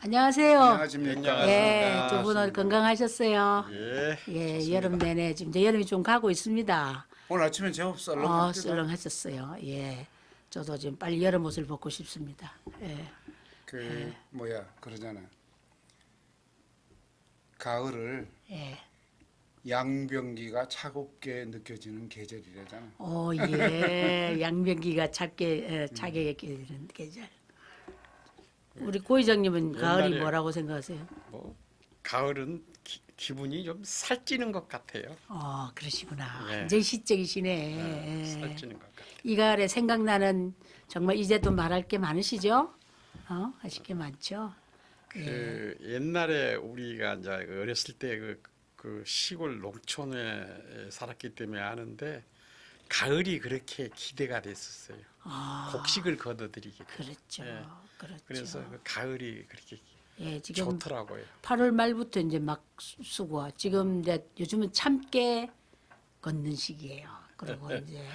안녕하세요. 안녕하십니까. 예, 두 분 오늘 건강하셨어요? 예. 예, 좋습니다. 여름 내내 지금 이제 여름이 좀 가고 있습니다. 오늘 아침에 제법 썰렁합니다. 썰렁하셨어요. 예, 저도 지금 빨리 여름 옷을 벗고 싶습니다. 예, 그러잖아. 가을을 예. 양병기가 차갑게 느껴지는 계절이래잖아. 예, 양변기가 차게 끼는 계절. 우리 고 회장님은 가을이 옛날에- 뭐라고 생각하세요? 뭐 가을은 기분이 좀 살찌는 것 같아요. 그러시구나. 예. 굉장히 시적이시네. 예. 살찌는 것 같아요. 이 가을에 생각나는 정말 이제 또 말할 게 많으시죠? 하실 게 많죠? 그 옛날에 우리가 이제 어렸을 때 그 시골 농촌에 살았기 때문에 아는데 가을이 그렇게 기대가 됐었어요. 곡식을 거둬들이기 때문에. 그렇죠. 예. 그렇죠. 그래서 그 가을이 그렇게 예, 지금 좋더라고요. 8월 말부터 이제 막 쓰고 지금 이제 요즘은 참깨 걷는 시기예요. 그리고 이제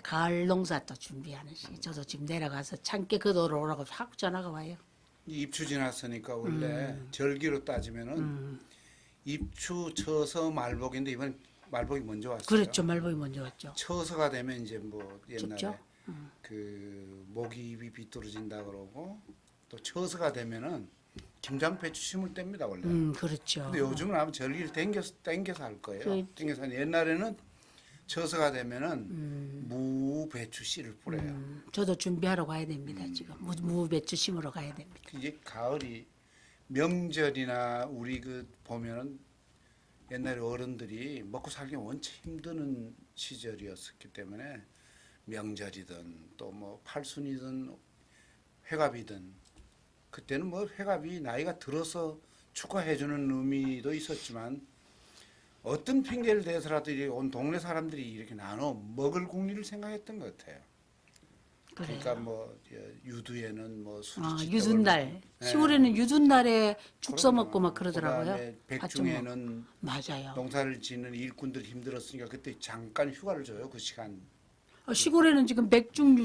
가을 농사 또 준비하는 시기. 저도 지금 내려가서 참깨 걷어러 오라고 하고 전화가 와요. 입추 지났으니까 원래 절기로 따지면은 입추 쳐서 말복인데 이번 말복이 먼저 왔어요. 그렇죠. 말복이 먼저 왔죠. 처서가 되면 이제 뭐 옛날에 춥죠? 그 모기잎이 비뚤어진다 그러고 또 처서가 되면은 김장배추 심을 때입니다 원래. 그렇죠. 근데 요즘은 아마 절기를 땡겨서 할 거예요. 그- 땡겨서 하는 옛날에는 처서가 되면은 무배추 씨를 뿌려요. 저도 준비하러 가야 됩니다. 지금 무배추 심으러 가야 됩니다. 이제 가을이 명절이나 우리 그 보면은 옛날에 어른들이 먹고 살기 원체 힘드는 시절이었기 때문에 명절이든 또 뭐 팔순이든 회갑이든 그때는 뭐 회갑이 나이가 들어서 축하해주는 의미도 있었지만 어떤 핑계를 대서라도 온 동네 사람들이 이렇게 나눠 먹을 국리를 생각했던 것 같아요. 그러니까 뭐 유두에는 뭐 수리치 유둔날. 네. 10월에는 유둔날에 죽 그럼요. 써먹고 막 그러더라고요. 그다음에 백중에는 맞아요. 농사를 짓는 일꾼들 힘들었으니까 그때 잠깐 휴가를 줘요. 그 시간. 시골에는 지금 백중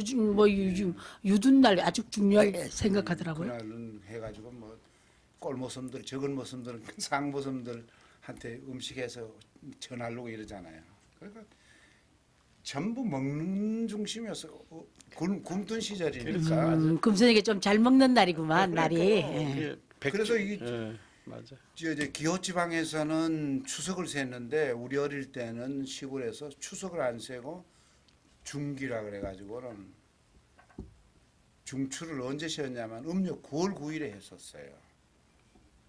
유둔날 아주 중요하게 생각하더라고요. 그날은 해가지고 뭐 꼴모섬들, 적은 모섬들, 상모섬들한테 음식해서 전하려고 이러잖아요. 그러니까 전부 먹는 중심이었어. 굶던 시절이니까. 금손에게 좀 잘 먹는 날이구만 날이. 예. 그래서 이 맞아. 기호지방에서는 추석을 셌는데 우리 어릴 때는 시골에서 추석을 안 세고 중기라 그래가지고는 중추를 언제 쉬었냐면 음력 9월 9일에 했었어요.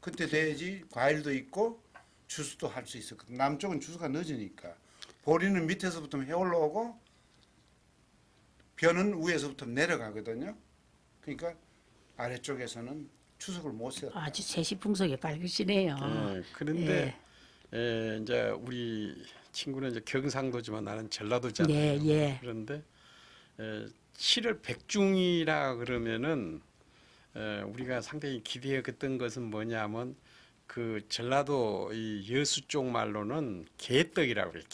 그때 돼야지 과일도 있고 추수도 할 수 있었거든. 남쪽은 추수가 늦으니까 보리는 밑에서부터 해 올라오고 벼는 위에서부터 내려가거든요. 그러니까 아래쪽에서는 추석을 못 세웠다. 아주 세시풍석이 밝으시네요. 그런데 이제 우리 친구는 이제 경상도지만 나는 전라도잖아요. 예. 그런데 7월 백중이라 그러면은 우리가 상당히 기대했던 것은 뭐냐면 그 전라도 이 여수 쪽 말로는 개떡이라고 그래요.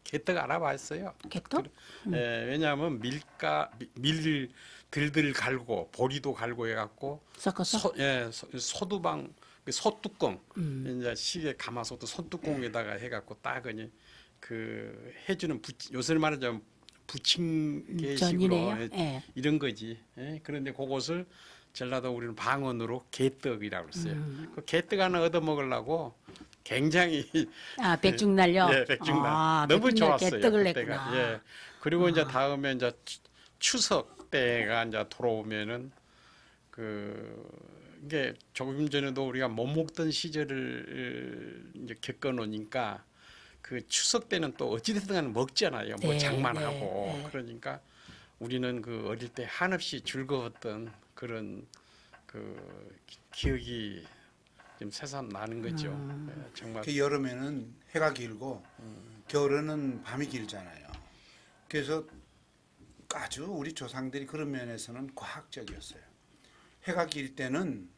개떡 알아봤어요. 개떡? 왜냐하면 밀 들들 갈고 보리도 갈고 해갖고 섞어서? 소두방 소뚜껑 이제 시계 감아서도 손뚜껑에다가 해갖고 따거니 그 해주는 요새 말하자면 부침개식으로 전이네요. 예. 이런 거지. 그런데 그것을 전라도 우리는 방언으로 개떡이라고 그랬어요. 그 개떡 하나 얻어 먹으려고 굉장히 백중날요? 예, 백중날 너무 백중날 좋았어요. 개떡을 그때가. 냈구나. 예. 그리고 이제 다음에 이제 추석 때가 이제 돌아오면은 이게 조금 전에도 우리가 못 먹던 시절을 이제 겪어놓으니까 그 추석 때는 또 어찌됐든 간에 먹잖아요. 뭐 네, 장만하고 네. 그러니까 우리는 그 어릴 때 한없이 즐거웠던 그런 그 기억이 좀 새삼 나는 거죠. 정말. 그 여름에는 해가 길고 겨울에는 밤이 길잖아요. 그래서 아주 우리 조상들이 그런 면에서는 과학적이었어요. 해가 길 때는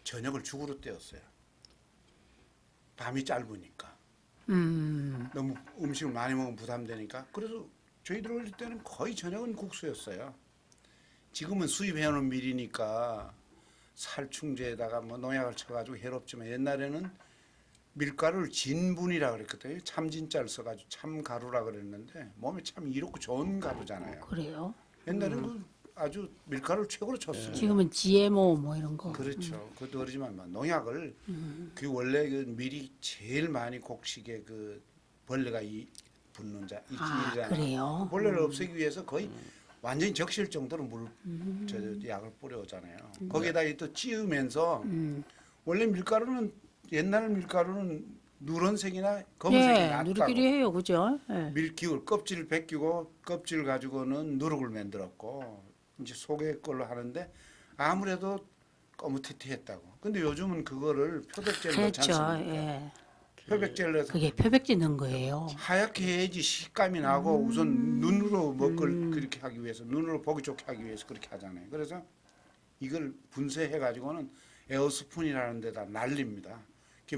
저녁을 죽으로 때웠어요. 밤이 짧으니까. 너무 음식을 많이 먹으면 부담되니까. 그래서 저희들 어릴 때는 거의 저녁은 국수였어요. 지금은 수입해오는 밀이니까 살충제에다가 뭐 농약을 쳐가지고 해롭지만 옛날에는 밀가루를 진분이라 그랬거든요. 참진자를 써가지고 참가루라 그랬는데 몸에 참 이롭고 좋은 가루잖아요. 그래요. 옛날에는 그 아주 밀가루를 최고로 쳤습니다. 지금은 GMO 뭐 이런 거. 그렇죠. 그것도 그러지만 뭐 농약을 그 원래 그 밀이 제일 많이 곡식에 그 벌레가 붙는 자 아, 이끼잖아요. 그래요? 벌레를 없애기 위해서 거의 완전히 적실 정도로 저 약을 뿌려오잖아요. 거기에다 또 찌우면서 원래 밀가루는 옛날 밀가루는 누런색이나 검은색이 예, 낫다고. 누리끼리 해요, 그죠? 예. 밀기울 껍질을 벗기고 껍질 가지고는 누룩을 만들었고 이제 속에 걸로 하는데 아무래도 거무튀튀했다고. 근데 요즘은 그거를 표백제를 넣지 그렇죠. 않습니까? 예. 표백제를 넣어서 그게 표백제 넣은 거예요. 하얗게 해야지 식감이 나고 우선 눈으로 먹을 그렇게 하기 위해서 눈으로 보기 좋게 하기 위해서 그렇게 하잖아요. 그래서 이걸 분쇄해 가지고는 에어스푼이라는 데다 날립니다.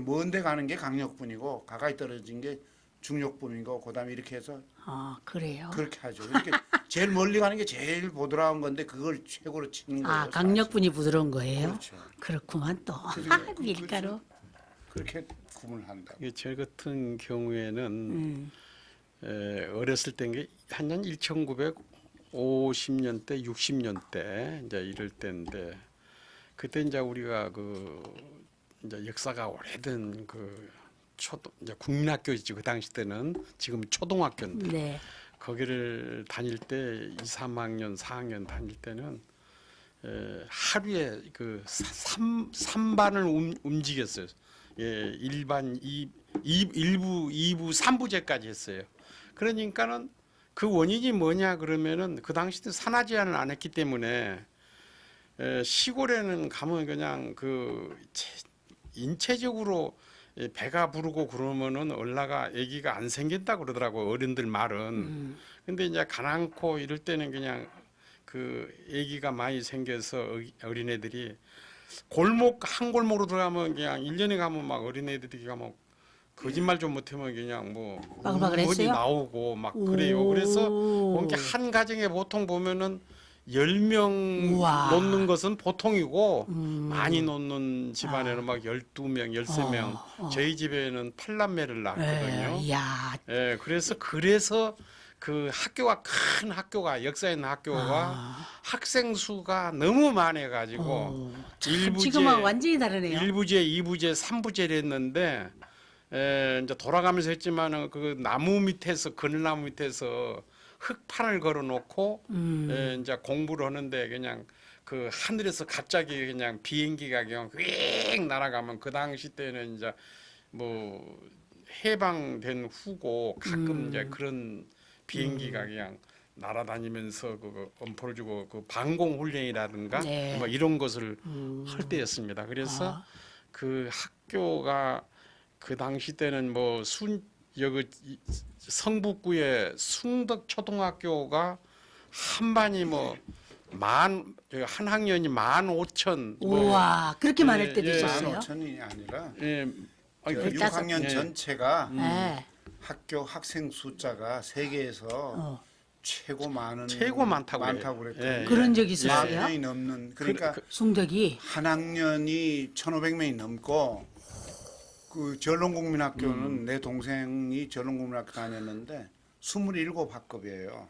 먼데 가는 게 강력분이고 가까이 떨어진 게 중력분이고 그다음에 이렇게 해서 아, 그래요? 그렇게 하죠. 이렇게 제일 멀리 가는 게 제일 보드라운 건데 그걸 최고로 치는 거예요. 아, 강력분이 부드러운 거예요? 그렇죠. 그렇구만 또. 그래서 밀가루. 그렇게 구분을 한다. 저 같은 경우에는 어렸을 때인 게한 1950년대, 60년대 이제 이럴 때인데 그때 이제 우리가 그 이제 역사가 오래된 그 이제 국민학교이지 그 당시 때는 지금 초등학교인데 네. 거기를 다닐 때 2, 3학년, 4학년 다닐 때는 하루에 그 3반을 움직였어요. 예, 1반, 1부, 2부, 3부제까지 했어요. 그러니까는 그 원인이 뭐냐 그러면은 그 당시 때 산하 제한을 안 했기 때문에 시골에는 가면 그냥 그 인체적으로 배가 부르고 그러면은 얼라가 아기가 안 생긴다 그러더라고 어른들 말은. 근데 이제 가난코 이럴 때는 그냥 그 아기가 많이 생겨서 어린애들이 골목 한 골목으로 들어가면 그냥 1년에 가면 막 어린애들이 가면 거짓말 좀 못하면 그냥 뭐 빠글빠글했어요? 어디 나오고 막 그래요. 그래서 오. 한 가정에 보통 보면은 10명 우와. 놓는 것은 보통이고 많이 놓는 집안에는 막 12명, 13명. 저희 집에는 8남매를 낳았거든요. 이야. 예, 그래서 그 학교가 큰 학교가 역사 있는 학교가 학생 수가 너무 많아 가지고 참 지금하고 완전히 다르네요. 1부제, 2부제, 3부제를 했는데 이제 돌아가면서 했지만은 그 나무 밑에서 그늘나무 밑에서 흙판을 걸어 놓고 이제 공부를 하는데 그냥 그 하늘에서 갑자기 그냥 비행기가 그냥 휙 날아가면 그 당시 때는 이제 뭐 해방된 후고 가끔 이제 그런 비행기가 그냥 날아다니면서 그 엄포를 주고 그 방공 훈련이라든가 네. 뭐 이런 것을 할 때였습니다. 그래서 그 학교가 그 당시 때는 뭐 여기 성북구의 숭덕 초등학교가 한 반이 뭐 한 학년이 15,000 우와, 그렇게 많을 때도 예, 있었어요? 15,000이 아니라 예, 아니, 저 그 6학년 예. 전체가 네. 학교 학생 숫자가 세계에서 최고 많다고 많다고 그랬거든요. 예, 예. 그런 적이 만 있었어요? 명이 넘는 그러니까 숭덕이. 한 학년이 1,500명이 넘고 그 전론국민학교는 내 동생이 전론국민학교 다녔는데 27학급이에요.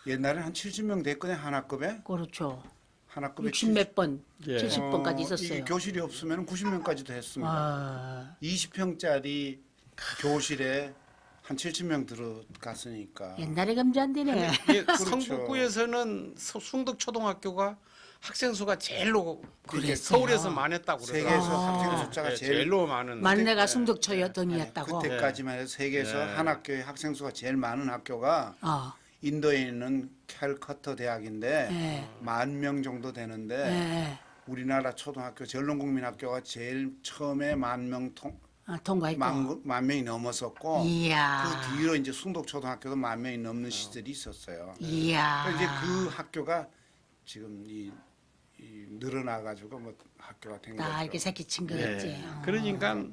옛날에는 한 70명 됐거든요. 한 학급에. 그렇죠. 한 학급에 60몇 번, 예. 70번까지 이게 있었어요. 교실이 없으면 90명까지도 했습니다. 아, 20평짜리 교실에 한 70명 들어갔으니까. 옛날에 감지 안 되네. 예, 그렇죠. 성북구에서는 숭덕 초등학교가 학생 수가 제일로 그랬어요. 서울에서 많았다고 그러더라고요. 세계에서 학생 숫자가 예, 제일 제일로 많은. 만내가 숭덕초였던이었다고. 그때까지만 해도 세계에서 예. 한 학교에 학생 수가 제일 많은 학교가 인도에 있는 캘커터 대학인데 예. 10,000명 정도 되는데 예. 우리나라 초등학교 전론국민학교가 제일 처음에 10,000명 통과했고. 만 명이 넘었었고 이야. 그 뒤로 이제 숭덕초등학교도 10,000명이 넘는 시절이 있었어요. 이야. 그러니까 이제 그 학교가 지금 이 늘어나 가지고 뭐 학교가 된 거죠. 이렇게 새끼 친 거겠지. 예. 그러니까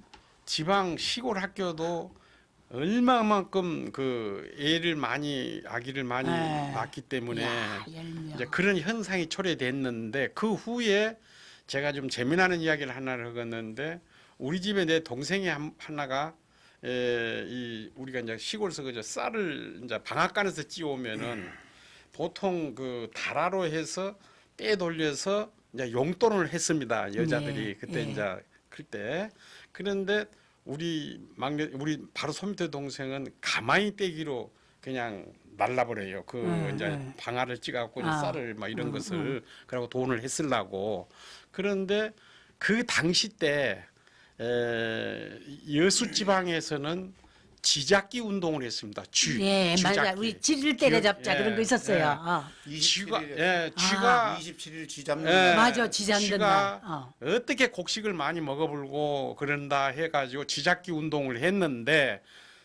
지방 시골 학교도 얼마만큼 그 아기를 많이 예. 낳기 때문에 이야, 10명. 이제 그런 현상이 초래됐는데 그 후에 제가 좀 재미나는 이야기를 하나를 하겠는데 우리 집에 내 동생이 하나가 우리가 이제 시골에서 그저 쌀을 이제 방앗간에서 찌오면은 보통 그 다라로 해서 때 돌려서 이제 용돈을 했습니다. 여자들이 네, 그때 네. 이제 그때 그런데 우리 바로 손밑에 동생은 가마이 떼기로 그냥 날라버려요. 이제 방아를 찌갖고 이제 아. 쌀을 막 이런 것을 그러고 돈을 했으려고. 그런데 그 당시 때 여수 지방에서는 쥐잡기 운동을 했습니다. 예, 맞아. 쥐잡기. 우리 쥐를 때려잡자 예, 그런 거 있었어요. 예. 어. 쥐가 27일, 쥐가 27일 쥐 잡는 예. 날. 맞아, 쥐 잡는 쥐가 날. 어. 어떻게 곡식을 많이 먹어불고 그런다 해가지고 쥐잡기 운동을 했는데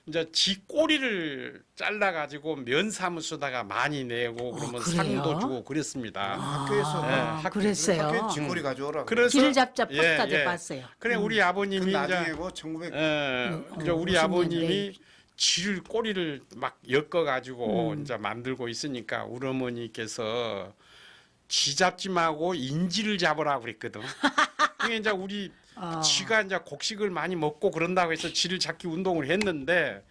이제 쥐 꼬리를 잘라가지고 면사무소다가 많이 내고 그러면 그래요? 상도 주고 그랬습니다. 학교에서 예, 그랬어요. 학교에 쥐꼬리 가져오라. 그래서 쥐를 잡자 예, 포스까지 예. 봤어요. 그래 우리 그 아버님이 나중에 이제 뭐 1900. 이제 우리 50년대. 아버님이 쥐를 꼬리를 막 엮어가지고 이제 만들고 있으니까 우리 어머니께서 쥐 잡지 말고 인지를 잡으라고 그랬거든. 그게 이제 우리 쥐가 이제 곡식을 많이 먹고 그런다고 해서 쥐를 잡기 운동을 했는데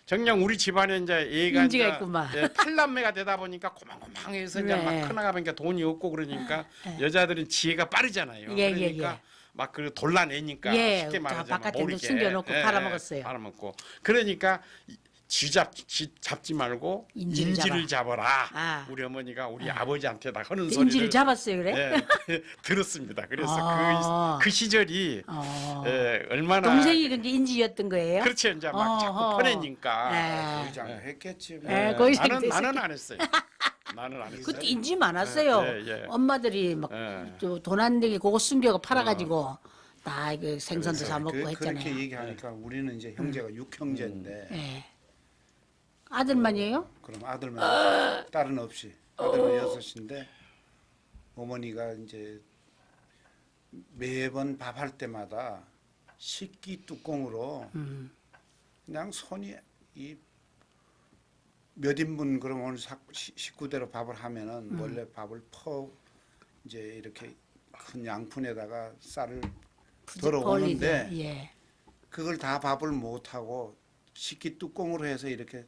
정녕 우리 집안에 이제 애가 인지가 이제 있구만. 팔남매가 되다 보니까 고만고만해서 이제 네. 막 커나가니까 돈이 없고 그러니까 여자들은 지혜가 빠르잖아요. 예, 그러니까 막 그 돌라내니까 예, 쉽게 자, 말하자면 바깥에 모르게 숨겨놓고 팔아먹었어요. 팔아먹고 그러니까 쥐 잡지 말고 인지를 잡아라. 아. 우리 어머니가 우리 아버지한테 다 하는 인지를 소리를 잡았어요, 그래? 예, 들었습니다. 그래서 아. 그 시절이 어. 얼마나 동생이 그게 인지였던 거예요? 그렇죠. 이제 막 자꾸 어허. 퍼내니까. 예. 의장 했겠지. 뭐. 예, 거의 나는 안 했어요. 나는 안 했어요. 그때 인지 많았어요. 예, 예. 엄마들이 막 예. 돈 안 되게 그거 숨겨가 팔아가지고 다 이거 생선도 사 먹고 했잖아요. 그렇게 얘기하니까 우리는 이제 형제가 6형제인데 예. 아들만이에요? 그럼 아들만 딸은 없이 아들만 6인데 어머니가 이제 매번 밥할 때마다 식기 뚜껑으로 그냥 손이 이 몇 인분 그럼 오늘 식구대로 밥을 하면은 원래 밥을 퍼 이제 이렇게 큰 양푼에다가 쌀을 덜어오는데 벌리죠. 예. 그걸 다 밥을 못 하고 식기 뚜껑으로 해서 이렇게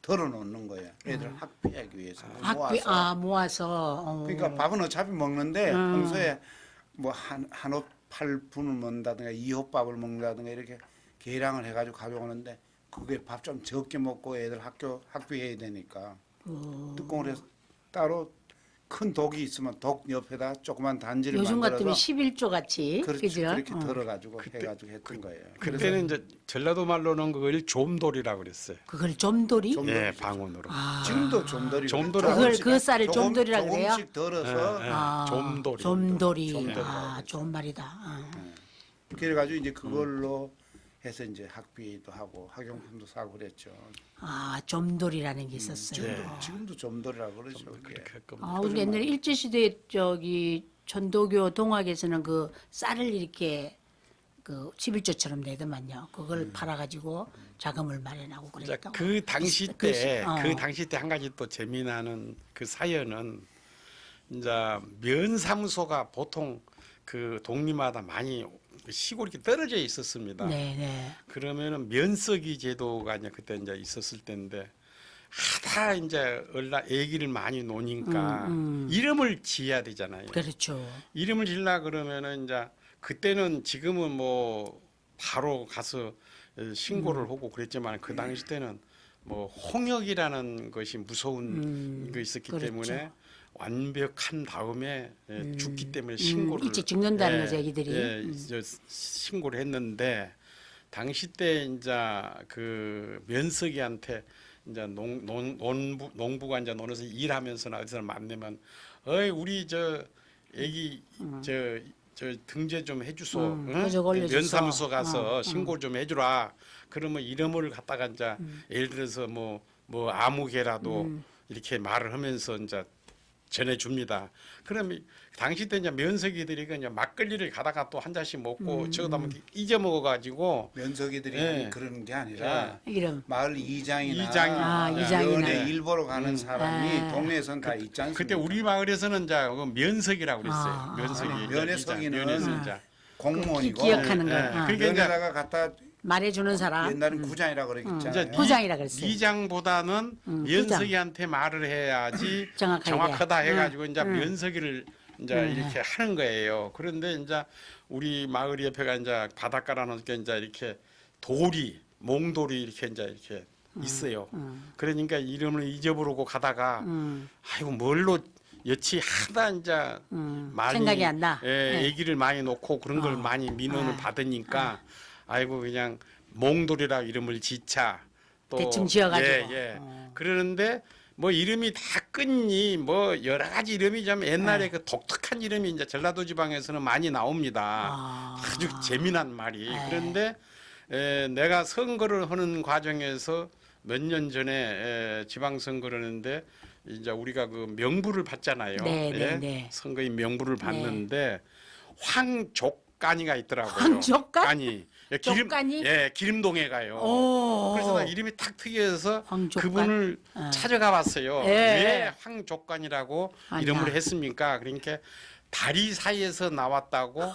덜어 놓는 거예요. 애들 학비하기 위해서 모아서. 모아서. 그러니까 밥은 어차피 먹는데 평소에 뭐 한홉 8분을 먹는다든가 2홉 밥을 먹는다든가 이렇게 계량을 해가지고 가져오는데 그게 밥 좀 적게 먹고 애들 학비해야 되니까 뚜껑을 해서 따로 큰 독이 있으면 독 옆에다 조그만 단지를 요즘 만들어서 같으면 11조 같이. 그렇죠. 그죠? 그렇게 덜어가지고 해가지고 했던 거예요. 그때는 이제 전라도 말로는 그걸 좀돌이라고 그랬어요. 그걸 좀돌이? 좀- 예, 방언으로. 지금도 좀돌이 좀돌이. 그 쌀을 좀돌이라고 그래요? 조금씩 덜어서 예, 예. 아, 좀돌이. 좀돌이. 좀돌이. 아, 좋은 말이다. 아. 그래가지고 이제 그걸로 해서 이제 학비도 하고 학용품도 사고 그랬죠. 아, 좀돌이라는 게 있었어요. 네. 지금도 좀돌이라고 그러죠. 그게. 그렇게 할 겁니다. 아, 우리 옛날에 일제시대 저기 전도교 동학에서는 그 쌀을 이렇게 그 11조처럼 내더만요. 그걸 팔아가지고 자금을 마련하고 자, 그랬다고. 그 당시 그 시- 때, 어. 그 당시 때 한 가지 또 재미나는 그 사연은 이제 면사무소가 보통 그 동리마다 많이 시골 이렇게 떨어져 있었습니다. 네네. 그러면은 면서기 제도가 이제 그때 이제 있었을 때인데 하다 이제 애기를 많이 노니까 이름을 지어야 되잖아요. 그렇죠. 이름을 지으려 그러면은 이제 그때는 지금은 뭐 바로 가서 신고를 하고 그랬지만 그 당시 때는 뭐 홍역이라는 것이 무서운 거 있었기 그렇죠. 때문에 완벽한 다음에 죽기 때문에 신고를 일찍 죽는다는 거죠, 애기들이. 신고를 했는데 당시 때 이제 그 면석이한테 이제 농부가 이제 논에서 일하면서나 어디서 만나면 어이 우리 저 애기 저 등재 좀 해주소. 응? 그저 올려주소. 면사무소 가서 신고 좀 해주라. 그러면 이름을 갖다가 이제 예를 들어서 뭐 아무개라도 이렇게 말을 하면서 이제 전해줍니다. 그러면 당시 때 이제 면석이들이 이제 막걸리를 가다가 또 한 잔씩 먹고 저거다 뭐 잊어먹어가지고 면석이들이 예. 그러는 게 아니라 이름. 마을 이장이나 이장이나. 연애 일보러 가는 사람이 아. 동네에선 다 있지 않습니까? 그때 우리 마을에서는 이제 그 면석이라고 그랬어요. 아. 면석이. 아니, 이제 면회석이는 면회석 이제. 공무원이고 기억하는 거. 예, 아. 그러니까 이제 면에다가 갖다 말해주는 사람. 옛날엔 구장이라고 그랬잖아요. 이제 부장이라 그랬어요. 이장보다는 면석이한테 말을 해야지 정확하게. 정확하다 해가지고 이제 응. 면석이를 이제 이렇게 하는 거예요. 그런데 이제 우리 마을 옆에가 이제 바닷가라는 게 이제 이렇게 돌이 몽돌이 이렇게 이제 이렇게 있어요. 그러니까 이름을 잊어버리고 가다가 아이고 뭘로 여치 하다 이제 많이 생각이 안 나. 예, 네. 얘기를 많이 놓고 그런 걸 많이 민원을 받으니까 아이고 그냥 몽돌이라 이름을 지차 또 대충 지어가지고. 예. 그러는데 뭐 이름이 다 끊니 뭐 여러 가지 이름이 좀 옛날에 그 독특한 이름이 이제 전라도 지방에서는 많이 나옵니다. 아주 재미난 말이. 그런데 내가 선거를 하는 과정에서 몇 년 전에 지방선거를 하는데 이제 우리가 그 명부를 받잖아요. 네, 예? 네, 네. 선거인 명부를 받는데 황족간이가 있더라고요. 황족간? 간이. 족간이? 예, 기름동에 가요. 오. 그래서 나 이름이 탁 특이해서 황족간? 그분을 찾아가 봤어요. 예. 왜 황족간이라고 아니야. 이름을 했습니까? 그러니까 다리 사이에서 나왔다고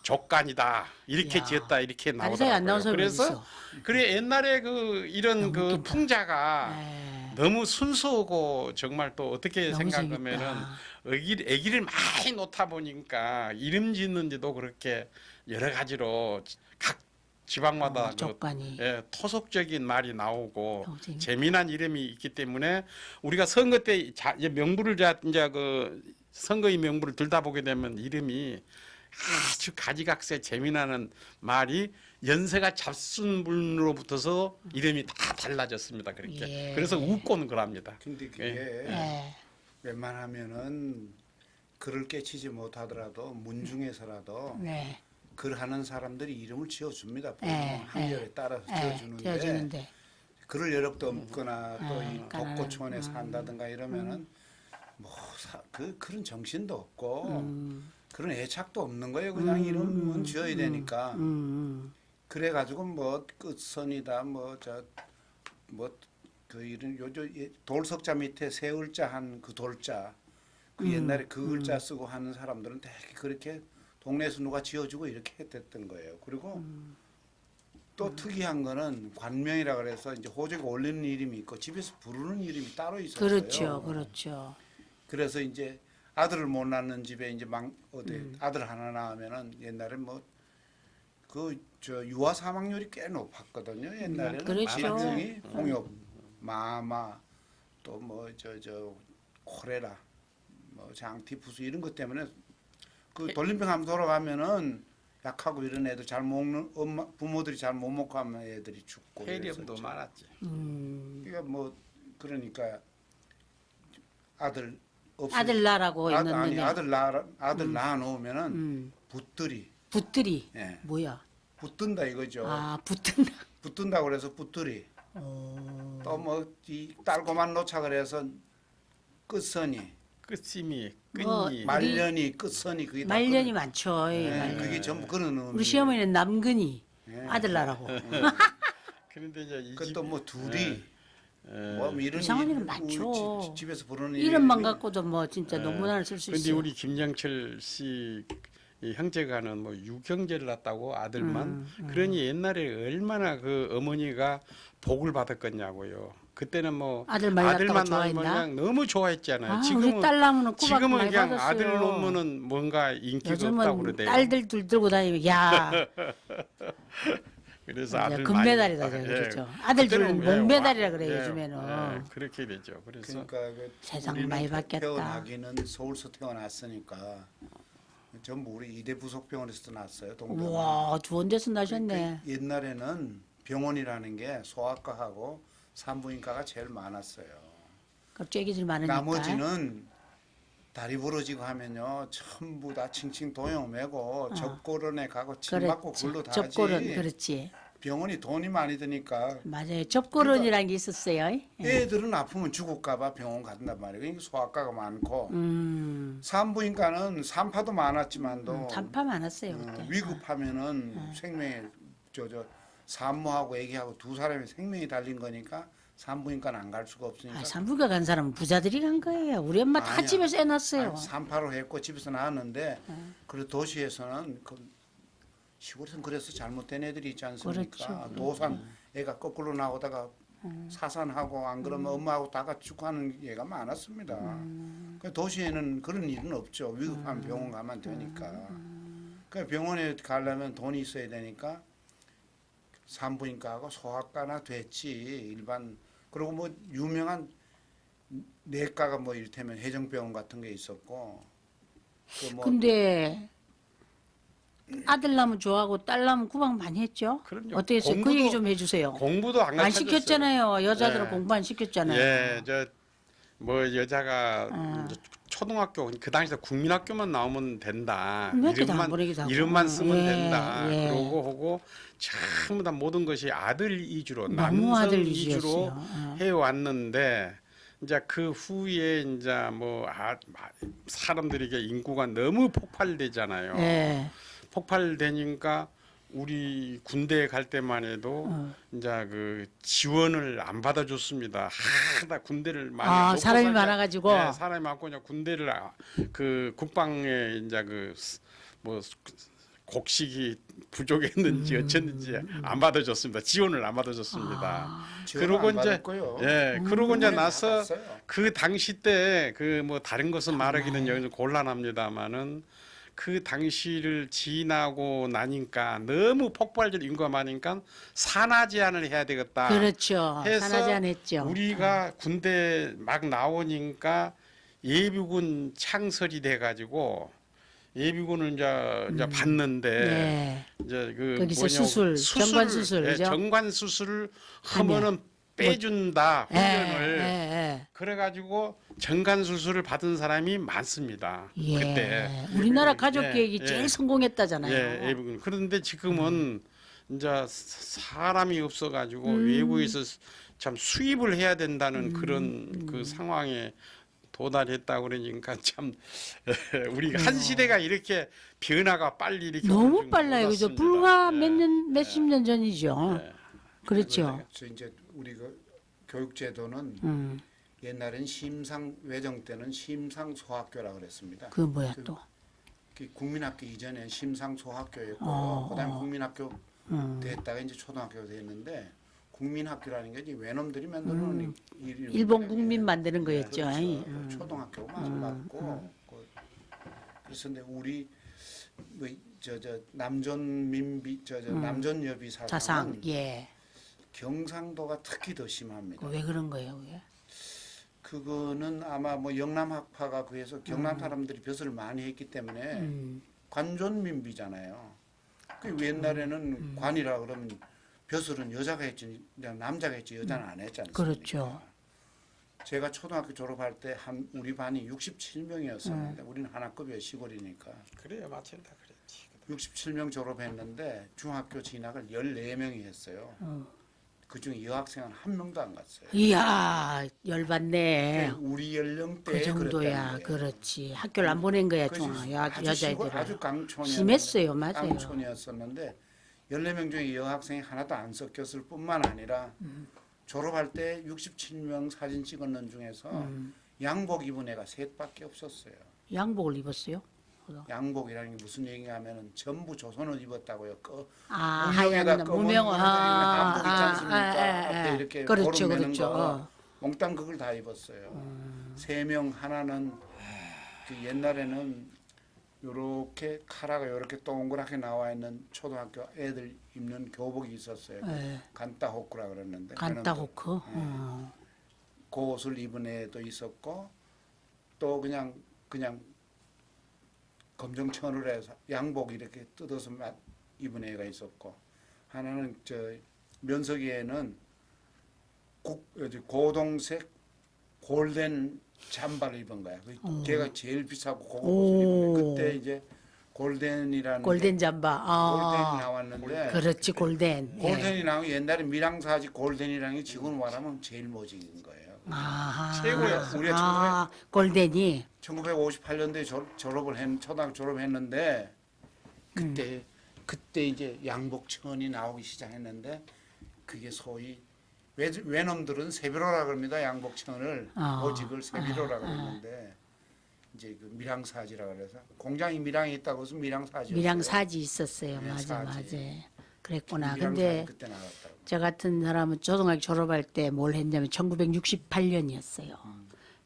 족간이다. 이렇게 야. 지었다. 이렇게 다리 사이 안 나온 나오더라고요. 사람이 그래서 그래 옛날에 그 이런 너무 그 웃긴다. 풍자가 예. 너무 순수하고 정말 또 어떻게 너무 생각하면은 재밌다. 애기를 많이 놓다 보니까 이름 짓는지도 그렇게 여러 가지로 각 지방마다 그, 족간이. 예, 토속적인 말이 나오고 너무 재밌다. 재미난 이름이 있기 때문에 우리가 선거 때 이제 명부를 이제 그 선거인 명부를 들다 보게 되면 이름이 아주 가지각색 재미나는 말이 연세가 잡순 분으로부터서 이름이 다 달라졌습니다. 그렇게 예. 그래서 웃고는 그럽니다. 근데 그게 예. 웬만하면은 글을 깨치지 못하더라도 문중에서라도 네. 글하는 사람들이 이름을 지어줍니다. 보통 예, 한결에 따라서 지어주는데. 지어주는데 그럴 여력도 없거나 또 이 가난한, 벚꽃촌에 산다든가 이러면은 뭐 그런 정신도 없고 그런 애착도 없는 거예요. 그냥 이름은 지어야 되니까. 그래가지고 뭐 끝선이다 뭐 저 뭐 그 이름 요저 돌석자 밑에 세 을자 한 그 돌자 그 옛날에 그 을자 쓰고 하는 사람들은 되게 그렇게 동네에서 누가 지어주고 이렇게 했댔던 거예요. 그리고 또 특이한 거는 관명이라 그래서 이제 호적에 올리는 이름이 있고 집에서 부르는 이름이 따로 있었어요. 그렇죠. 그렇죠. 그래서 이제 아들을 못 낳는 집에 이제 아들 하나 낳으면은 옛날에 뭐 그 저 유아 사망률이 꽤 높았거든요. 옛날에는 그렇죠. 질병이 홍역, 마마 또 뭐 저 콜레라, 뭐 장티푸스 이런 것 때문에 그 돌림병 한번 돌아가면은 약하고 이런 애들 잘 먹는 부모들이 잘 못 먹고 하면 애들이 죽고 폐렴도 이랬었죠. 많았지. 그러니까 뭐 그러니까 아들 아들 낳으라고 아니 했는데 아들 낳아 놓으면은 붙들이 붙들이 예. 뭐야? 붙든다 이거죠. 아 붙든다. 붙든다 그래서 붙들이 또 뭐 이 딸고만 놓자 그래서 끝선이 끝심이 뭐, 끈이 말년이 끝선이 그게 다 말년이 많죠. 예, 예, 말년. 그게 전부 그런 의미. 우리 시어머니는 남근이 예. 아들 낳으라고. 그런데 이제 이 그것도 뭐 둘이 예. 뭐 이런 이상한 이름, 이름 많죠. 우리 집에서 부르는 이름만 이름이 갖고도 뭐 진짜 논문을 쓸 수 근데 있어요. 우리 김정철 씨 이 형제가는 뭐 유경제를 낳았다고 아들만 그러니 옛날에 얼마나 그 어머니가 복을 받았겠냐고요. 그때는 뭐 아들 많이 낳았다고 낳으면 좋아했나? 그냥 너무 좋아했잖아요. 아, 지금은 우리 딸 낳으면 꼬박 지금은 많이 그냥 받았어요. 아들 놓으면은 뭔가 인기가 없다고 요즘은 그러대요. 딸들 둘 들고 다니면 야 그래서 이제 아들 금메달이다 많이 그렇죠. 아들 둘은 그때는 목메달이라 그래 예, 요즘에는. 예, 그렇게 되죠. 그래서 그러니까 그 세상 우리는 많이 바뀌었다. 태어나기는 서울서 태어났으니까 전부 우리 이대 부속병원에서 났어요. 동대문. 우와 좋은 데서 나셨네. 그 옛날에는 병원이라는 게 소아과하고 산부인과가 제일 많았어요. 그 쬐기질 많으니까. 나머지는 다리 부러지고 하면요 전부 다 칭칭 도용 매고 접고론에 가고 침 맞고 그렇지. 그걸로 다 접골은 하지. 그렇지. 병원이 돈이 많이 드니까 맞아요. 접고론이라는 게 있었어요. 예. 애들은 아프면 죽을까봐 병원 간단 말이에요. 그러니까 소아과가 많고 음, 산부인과는 산파도 많았지만도 산파 많았어요 그때. 위급하면은 생명에 저 산모하고 애기하고 두 사람의 생명이 달린 거니까 산부인과는 안 갈 수가 없으니까 산부가 간 사람은 부자들이 간 거예요. 우리 엄마 다 아니야. 집에서 해놨어요. 산파로 했고 집에서 나왔는데 그리고 도시에서는 시골에서는 그래서 잘못된 애들이 있지 않습니까? 그렇죠. 노산 애가 거꾸로 나오다가 사산하고 안 그러면 엄마하고 다 같이 죽고 하는 애가 많았습니다. 그 도시에는 그런 일은 없죠. 위급하면 병원 가면 되니까. 그 병원에 가려면 돈이 있어야 되니까 산부인과하고 소아과나 됐지 일반 그리고 뭐 유명한 내과가 뭐 이를테면 해정병원 같은 게 있었고 그뭐 근데 아들 나면 좋아하고 딸 나면 구박 많이 했죠. 그럼요. 어떻게 했어요? 그 얘기 좀 해주세요. 공부도 안 안 가르쳐줬어요. 시켰잖아요. 여자들은 예. 공부 안 시켰잖아요. 예, 저 뭐 여자가 이제 초등학교 그 당시에 국민학교만 나오면 된다. 국민학교도 안 보내기도 하고. 이름만 쓰면 예, 된다. 예. 그러고 하고 전부 다 모든 것이 아들 위주로 너무 남성 아들 위주로 위주였어요. 해 왔는데 이제 그 후에 이제 사람들에게 인구가 너무 폭발되잖아요. 예. 폭발되니까 우리 군대에 갈 때만 해도 이제 그 지원을 안 받아줬습니다. 하다 군대를 많이 아, 놓고 사람이 살자. 많아가지고? 네, 사람이 많고 이제 군대를 그 국방에 이제 그 뭐 곡식이 부족했는지 어쨌는지 안 받아줬습니다. 지원을 안 받아줬습니다. 그러고 이제 그러고 이제 나서 그 당시 때 그 뭐 다른 것은 말하기는 여기서 곤란합니다만은 그 당시를 지나고 나니까 너무 폭발적 인구가 많으니까 산하 제한을 해야 되겠다. 그렇죠. 해서 산하 제한 했죠. 우리가 군대 막 나오니까 예비군 창설이 돼가지고 예비군을 이제 받는데 네. 이제 그 거기서 뭐냐고 정관 수술, 예, 그죠? 정관 수술을 하면은 빼준다 예, 훈련을 예, 그래가지고 정관 수술을 받은 사람이 많습니다. 예. 그때 우리나라 가족 예, 계획이 예. 제일 성공했다잖아요. 예, 예비군. 그런데 지금은 이제 사람이 없어가지고 음. 외부에서 참 수입을 해야 된다는 그런 그 상황에 도달했다 그러니까 참 우리가 한 시대가 이렇게 변화가 빨리 이렇게 오는 너무 줄 빨라요. 그죠? 몰랐습니다. 불과 예. 몇십 년 전이죠. 예. 그렇죠. 그래서 이제 우리 그 교육제도는 음. 옛날엔 외정 때는 심상소학교라 그랬습니다. 그 뭐야 또. 그 국민학교 이전엔 심상소학교였고 어. 그다음에 국민학교 됐다가 이제 초등학교가 됐는데 국민학교라는 게 이제 외놈들이 만들어놓은 일본 국민 만드는 거였죠. 그렇죠. 아이. 초등학교만 맞고 그래서 근데 우리 뭐저 남존민비 남존여비 사상. 사상은 예. 경상도가 특히 더 심합니다. 왜 그런 거예요, 그게? 그거는 아마 뭐 영남학파가 그래서 경남 사람들이 벼슬을 많이 했기 때문에 관존민비잖아요. 그 옛날에는 관이라 그러면 벼슬은 여자가 했지 남자가 했지 여자는 안 했지 않습니까? 그렇죠. 제가 초등학교 졸업할 때 우리 반이 67명이었었는데 우리는 하나급이에요 시골이니까. 그래요, 마찬가지 그랬지. 67명 졸업했는데 중학교 진학을 14명이 했어요. 그 중에 여학생은 한 명도 안 갔어요. 이야, 열받네. 우리 연령대에 그 정도야. 그랬다는 거예요. 그렇지. 학교를 안 보낸 거야, 그것이 아주 시골, 여자애들은. 아주 강촌이었는데 심했어요, 맞아요. 강촌이었었는데 14명 중에 여학생이 하나도 안 섞였을 뿐만 아니라 졸업할 때 67명 사진 찍었는 중에서 양복 입은 애가 셋밖에 없었어요. 양복을 입었어요? 양복이라는 게 무슨 얘기가 하면은 전부 조선옷 입었다고요. 아, 무명에다 하얀 검은 무명. 한복 있지 않습니까? 앞에 이렇게 그렇죠, 고름 매는 그렇죠. 거 몽땅 그걸 다 입었어요. 3명 하나는 그 옛날에는 요렇게 카라가 요렇게 동그랗게 나와 있는 초등학교 애들 입는 교복이 있었어요. 예. 간따호크라 그랬는데 간따호크. 그 옷을 입은 애도 있었고 또 그냥 검정천을 해서 양복 이렇게 뜯어서 입은 애가 있었고 하나는 저 면석이에는 고동색 골덴 잠바를 입은 거야. 걔가 제일 비싸고 고급 옷을 입은 거야. 그때 이제 골덴이라는 골덴 잠바. 골덴이 나왔는데 그렇지 골덴. 예. 골덴이 나오면 옛날에 밀항사지 골덴이라는 게 지금 말하면 제일 멋진 거예요. 아하. 최고였어. 우리가 골덴이. 1958년도에 초등학교 졸업했는데 그때 이제 양복천이 나오기 시작했는데 그게 소위 외놈들은 세비로라 그럽니다. 양복천을 오직을 세비로라 그랬는데 이제 그 밀항사지라 그래서 공장이 밀항에 있다고 해서 밀항사지. 밀양사지 있었어요. 네, 맞아 사지. 맞아. 그랬구나. 밀항사지 근데 그때 나왔다고. 저 같은 사람은 초등학교 졸업할 때 뭘 했냐면 1968년이었어요.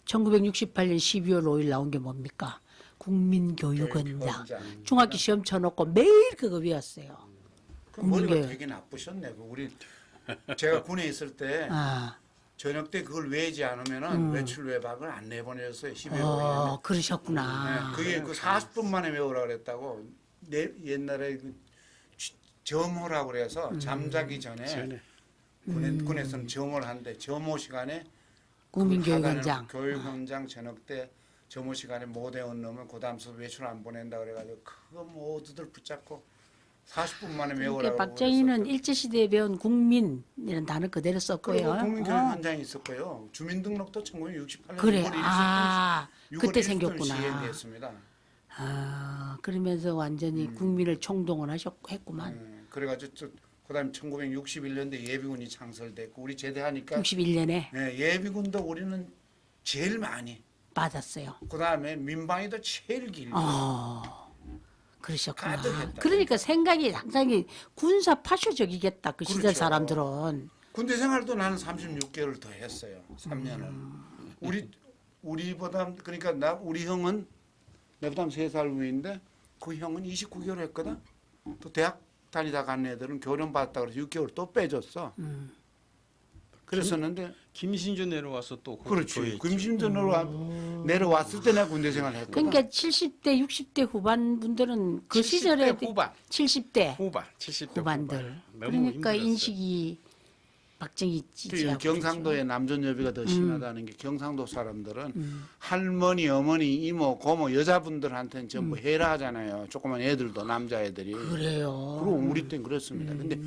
1968년 12월 5일 나온 게 뭡니까? 국민교육원장. 교육원장. 중학교 시험 쳐놓고 매일 그거 외웠어요. 그 머리가 국민교육. 되게 나쁘셨네. 제가 군에 있을 때 아, 저녁 때 그걸 외지 않으면은 외출 외박을 안 내보냈어요. 12월에. 그러셨구나. 그게 그 40분 만에 외우라 그랬다고. 옛날에 그 점호라고 그래서 잠자기 전에 군에서는 점호를 한대. 점호 시간에 국민교육원장. 교육원장 저녁 때 점호 시간에 못 외운 놈은 그 다음 수 외출 안 보낸다 그래가지고 그거 모두들 붙잡고 40분 만에 외우라고. 그러니까 박정희는 일제시대에 배운 국민이라는 단어 그대로 썼고요. 그리고 국민교육원장이 있었고요. 주민등록도 1968년 그래. 6월 1일 그때 생겼구나. 시행됐습니다. 그러면서 완전히 국민을 총동원 했구만. 그래가지고 그다음 1961년도에 예비군이 창설됐고 우리 제대하니까 61년에 네, 예비군도 우리는 제일 많이. 받았어요. 그다음에 민방위도 제일 길고. 그러셨구나. 가득했다. 그러니까 생각이 상당히 군사 파쇼적이겠다. 그 시절 그렇죠. 사람들은. 군대 생활도 나는 36개월 더 했어요. 3년을. 우리보다 그러니까 우리 형은 내보다 3살 위인데 그 형은 29개월 했거든. 또 대학 다니다 간 애들은 교련 받았다 그래서 6개월 또 빼줬어. 그랬었는데 김신주 내려와서 또 그렇지. 금심전으로 내려왔을 때 내가 군대 생활 했거든. 그러니까 70대, 60대 후반 분들은 그 70대 시절에 후반. 70대 후반, 70대 후반들. 후반. 너무 그러니까 힘들었어요. 인식이 박정희 지지하고 경상도에 남존여비가 더 심하다는 게 경상도 사람들은 할머니, 어머니, 이모, 고모 여자분들한테는 전부 해라 하잖아요. 조그만 애들도 남자애들이. 그래요. 그리고 우리 때는 그렇습니다. 근데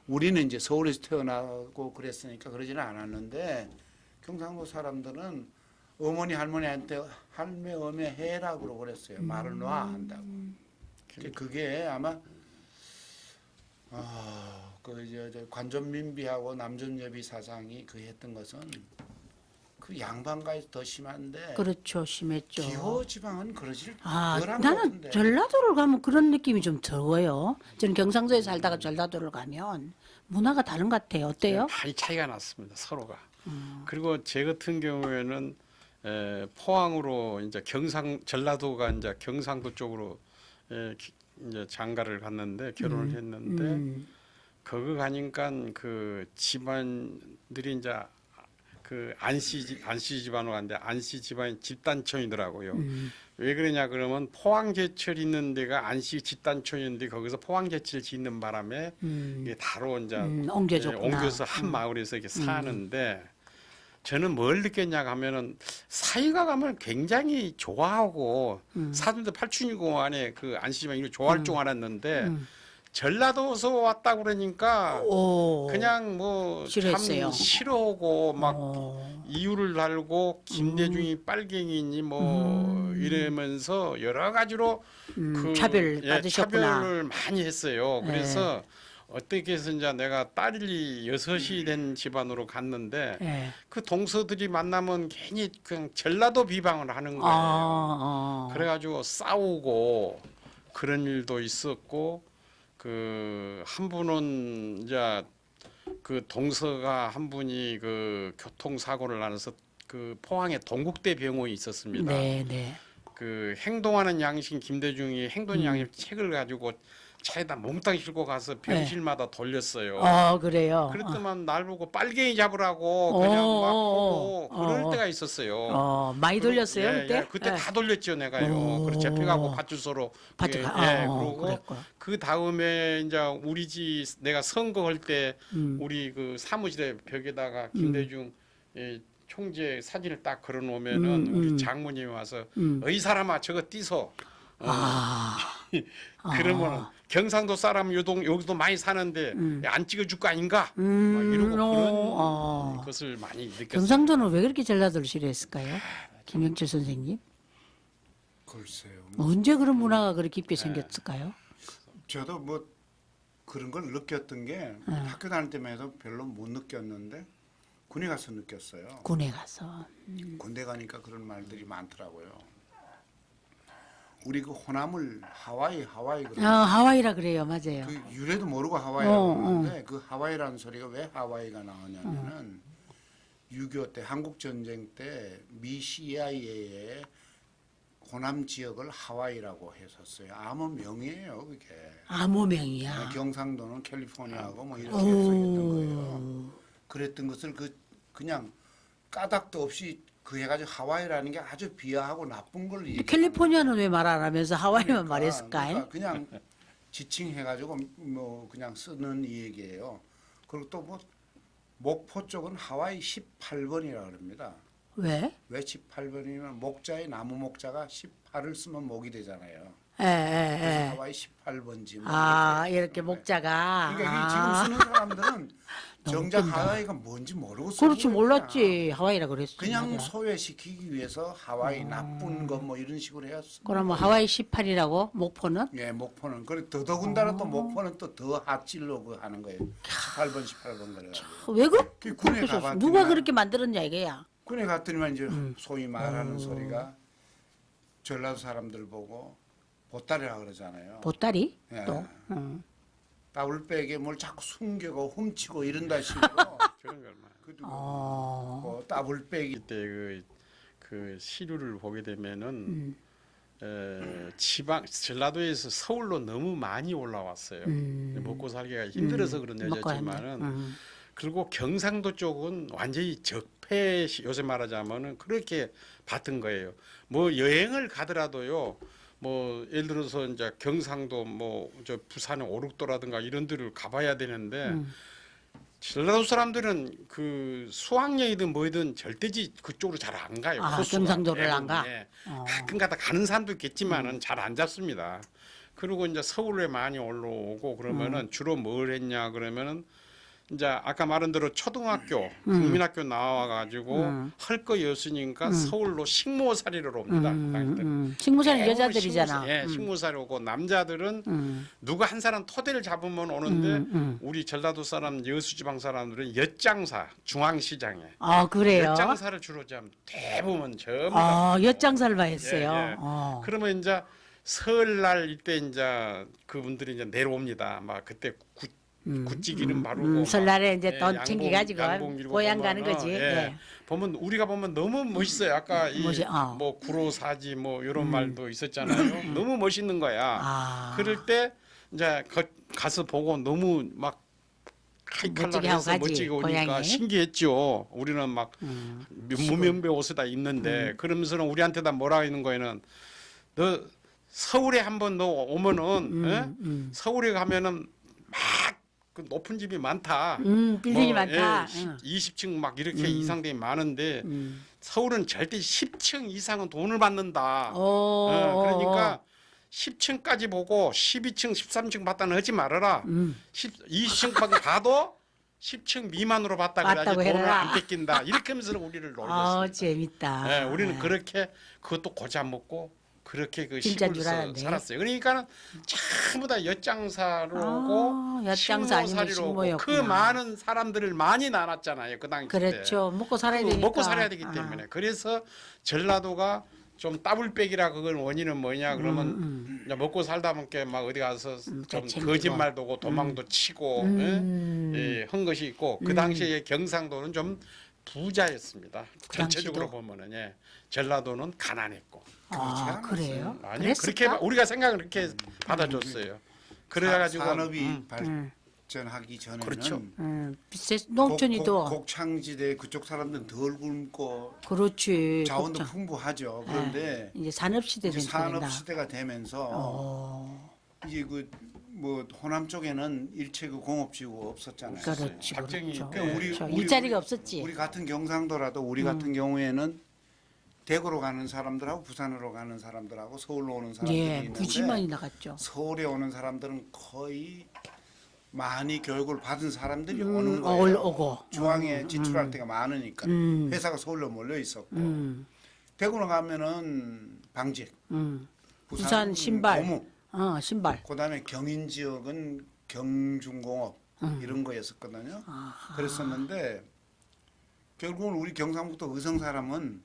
우리는 이제 서울에서 태어나고 그랬으니까 그러지는 않았는데 경상도 사람들은 어머니 할머니한테 할매 어메 해라 그러고 그랬어요. 말을 놔 한다고. 그게 아마 저 관존민비하고 남존여비 사상이 그 했던 것은 그 양반가에서 더 심한데 그렇죠. 심했죠. 기호 지방은 그러질 나는 덜한 것 같은데. 전라도를 가면 그런 느낌이 좀 들어요. 저는 경상도에 살다가 전라도를 가면 문화가 다른 것 같아요. 어때요? 많이 차이가 났습니다. 서로가. 그리고 제 같은 경우에는 포항으로 이제 전라도가 이제 경상도 쪽으로 이제 장가를 갔는데 결혼을 했는데 거기 가니까 그 집안들이 이제 그 안씨 집안으로 갔는데 안씨 집안이 집단촌이더라고요. 왜 그러냐 그러면 포항제철 있는 데가 안씨 집단촌인데 거기서 포항제철 짓는 바람에 이게 다로 이제 옮겨서 한 마을에서 이렇게 사는데 저는 뭘 느꼈냐 하면은 사이가 가면 굉장히 좋아하고 사람들 팔춘이고 안에 그 안씨 집안이 이거 좋아할 줄 알았는데 전라도에서 왔다 그러니까 그냥 뭐 참 싫어하고 막 이유를 달고 김대중이 빨갱이니 뭐 이러면서 여러 가지로 그 차별 받으셨구나. 차별을 많이 했어요. 그래서 어떻게 해서 이제 내가 딸이 6이 된 집안으로 갔는데 그 동서들이 만나면 괜히 그냥 전라도 비방을 하는 거예요. 그래가지고 싸우고 그런 일도 있었고 그 한 분은 이제 그 동서가 한 분이 그 교통사고를 나서 그 포항에 동국대 병원이 있었습니다. 네. 그 행동하는 양심 김대중이 행동 양심 책을 가지고 차에다 몽땅 싣고 가서 병실마다 돌렸어요. 그래요. 그랬더만 날 보고 빨갱이 잡으라고 그냥 막 하고 그럴 때가 있었어요. 많이 돌렸어요 그때? 그때 다 돌렸죠 내가요. 그래서 잡혀가고 밭주소로. 그러고 그 다음에 이제 우리 집 내가 선거할 때 우리 그 사무실에 벽에다가 김대중 총재 사진을 딱 걸어놓으면은 우리 장모님이 와서 이 사람아 저거 띄소. 아, 그러면 경상도 사람 여기도 많이 사는데 안 찍어줄 거 아닌가? 막 이러고 그런 것을 많이 느꼈어요. 경상도는 왜 그렇게 전라도를 싫어했을까요? 김영철 선생님? 글쎄요. 언제 그런 문화가 그렇게 깊게 생겼을까요? 저도 뭐 그런 걸 느꼈던 게 학교 다닐 때만 해도 별로 못 느꼈는데 군에 가서 느꼈어요. 군에 가서. 군대 가니까 그런 말들이 많더라고요. 우리 그 호남을 하와이 그러는데 하와이라 그래요, 맞아요. 그 유래도 모르고 하와이라고 그러는데 그 하와이라는 소리가 왜 하와이가 나오냐면은 6.25 때 한국 전쟁 때 미 CIA의 호남 지역을 하와이라고 했었어요. 아무 명이에요, 그게. 암호명이야. 경상도는 캘리포니아하고 뭐 이렇게 해석했던 거예요. 그랬던 것을 그냥 까닭도 없이 그 해가지고 하와이라는 게 아주 비하하고 나쁜 걸 얘기해요. 캘리포니아는 왜 말 안 하면서 하와이만 말했을까? 그러니까 그냥 지칭해가지고 뭐 그냥 쓰는 이 얘기예요. 그리고 또 뭐 목포 쪽은 하와이 18번이라 그럽니다. 왜? 왜 18번이면 목자의 나무 목자가 18을 쓰면 목이 되잖아요. 예, 예, 그래서 예. 하와이 18번지. 뭐 이렇게 목자가. 그러니까 이게 지금 쓰는 사람들은 정작 웃긴다. 하와이가 뭔지 모르고 쓰는 그렇지, 거예요. 몰랐지. 하와이라고 그랬어. 그냥 소외시키기 위해서 하와이 나쁜 거 뭐 이런 식으로 해왔어. 그러면 하와이 18이라고 목포는? 예, 목포는 그래 더더군다나 또 목포는 또 더 핫질로 그 하는 거예요. 18번 그래가지고. 왜 그 군에 그렇게 가봤더니 누가 그렇게 만들었냐 이게야. 군에 갔더니만 이제 소위 말하는 소리가 전라도 사람들 보고 보따리라 그러잖아요. 보따리? 예. 또. 따블백에 뭘 자꾸 숨기고 훔치고 이런다 식으로. 그런 걸 많이. 그 뭐 따블백이 이때 그 시류를 보게 되면은 지방 전라도에서 서울로 너무 많이 올라왔어요. 먹고 살기가 힘들어서 그런 먹고 여자지만은 그리고 경상도 쪽은 완전히 적폐 요새 말하자면은 그렇게 봤던 거예요. 뭐 여행을 가더라도요. 뭐 예를 들어서 이제 경상도 뭐 저 부산의 오륙도라든가 이런 데를 가봐야 되는데 전라도 사람들은 그 수학여행이든 뭐든 절대지 그쪽으로 잘 안 가요. 호수가. 경상도를 안 가? 예. 가끔가다 가는 사람도 있겠지만은 잘 안 잡습니다. 그리고 이제 서울에 많이 올라오고 그러면은 주로 뭘 했냐 그러면은 이제 아까 말한 대로 초등학교, 국민학교 나와가지고 할 거 없으니까 서울로 식모살이로 옵니다. 당시 때. 식무사는 여자들이잖아. 식모살이 오고 남자들은 누가 한 사람 토대를 잡으면 오는데 우리 전라도 사람 여수지방 사람들은 엿장사 중앙시장에 그래요? 엿장사를 주로 좀 대부분 전부 다 엿장사를 많이 했어요. 예, 예. 그러면 이제 설날 이때 이제 그분들이 이제 내려옵니다. 막 그때 굿찌기름 바르고 설날에 이제 막, 돈 챙겨가지고 양봉 밀고 고향 가는 보면은, 거지. 예. 예. 보면 우리가 보면 너무 멋있어요. 아까 멋있- 뭐 구로사지 뭐 이런 말도 있었잖아요. 너무 멋있는 거야. 그럴 때 이제 가서 보고 너무 막 멋지게 하고 칼칼해서 가지, 멋지게 오니까 고향에. 신기했죠. 우리는 막 무명배 옷을 다 입는데 그러면서는 우리한테 다 뭐라 하는 거에는 너 서울에 한번 너 오면은 예? 서울에 가면은 막 그 높은 집이 많다. 빌딩이 뭐, 많다. 예, 20층 막 이렇게 이상들이 많은데 서울은 절대 10층 이상은 돈을 받는다. 그러니까 10층까지 보고 12층, 13층 받다는 하지 말아라. 20층까지 봐도 10층 미만으로 받다 그래야지 받다고 돈을 해라. 안 뺏긴다. 이렇게 하면서 우리를 놀렸습니다. 재밌다. 예, 우리는 그렇게 그것도 고자 먹고 그렇게 그 진짜인 줄 시골에서 알았네. 살았어요. 그러니까 전부 다 엿장사로 오고 엿장사 아니면 식모살이로 오고 그 식모였구나. 많은 사람들을 많이 나눴잖아요. 그 당시 때. 그렇죠. 먹고 살아야 되니까. 먹고 살아야 되기 때문에. 그래서 전라도가 좀 따블백이라 그건 원인은 뭐냐 그러면 이제 먹고 살다 보니까 막 어디 가서 좀 챙기고. 거짓말도 하고 도망도 치고 예, 한 것이 있고 그 당시에 경상도는 좀 부자였습니다. 그 전체적으로 당시도? 보면은 예. 전라도는 가난했고. 그래요? 아니 그렇게 그랬을까? 우리가 생각을 그렇게 받아줬어요. 그래가지고 산업이 발전하기 전에는 그렇죠. 농촌이 더 곡창지대 그쪽 사람들은 덜 굶고 그렇지. 자원도 곡창. 풍부하죠. 그런데 이제 산업시대 이제 된다. 산업 시대가 되면서 이제 그 뭐 호남 쪽에는 일체 그 공업지구 없었잖아요. 그렇지. 작정이 그렇죠. 그러니까 그렇죠. 일자리가 없었지. 우리 같은 경상도라도 우리 같은 경우에는 대구로 가는 사람들하고 부산으로 가는 사람들하고 서울로 오는 사람들이 예, 있는데 90만이 나갔죠. 서울에 오는 사람들은 거의 많이 교육을 받은 사람들이 오는 거예요. 오고. 중앙에 지출할 때가 많으니까 회사가 서울로 몰려 있었고 대구로 가면은 방직, 부산 신발. 고무, 신발. 그다음에 경인 지역은 경중공업 이런 거였었거든요. 그랬었는데 결국은 우리 경상북도 의성 사람은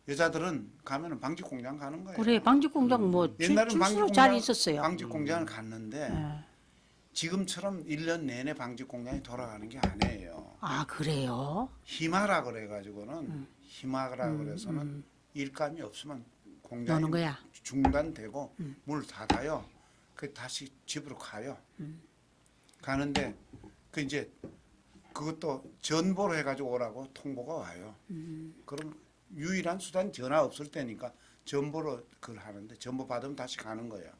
여자들은 가면은 방직 공장 가는 거예요. 그래, 방직 공장 뭐 옛날에는 방직 출수로 잘 공장 있었어요. 방직 공장을 갔는데 지금처럼 1년 내내 방직 공장이 돌아가는 게 아니에요. 아, 그래요? 희마라 그래가지고는 희마라 그래서는 일감이 없으면 공장이 노는 거야. 중단되고 문을 닫아요. 그 다시 집으로 가요. 가는데 그 이제 그것도 전보로 해가지고 오라고 통보가 와요. 그럼 유일한 수단 전화 없을 때니까 전보로 그걸 하는데 전보 받으면 다시 가는 거예요.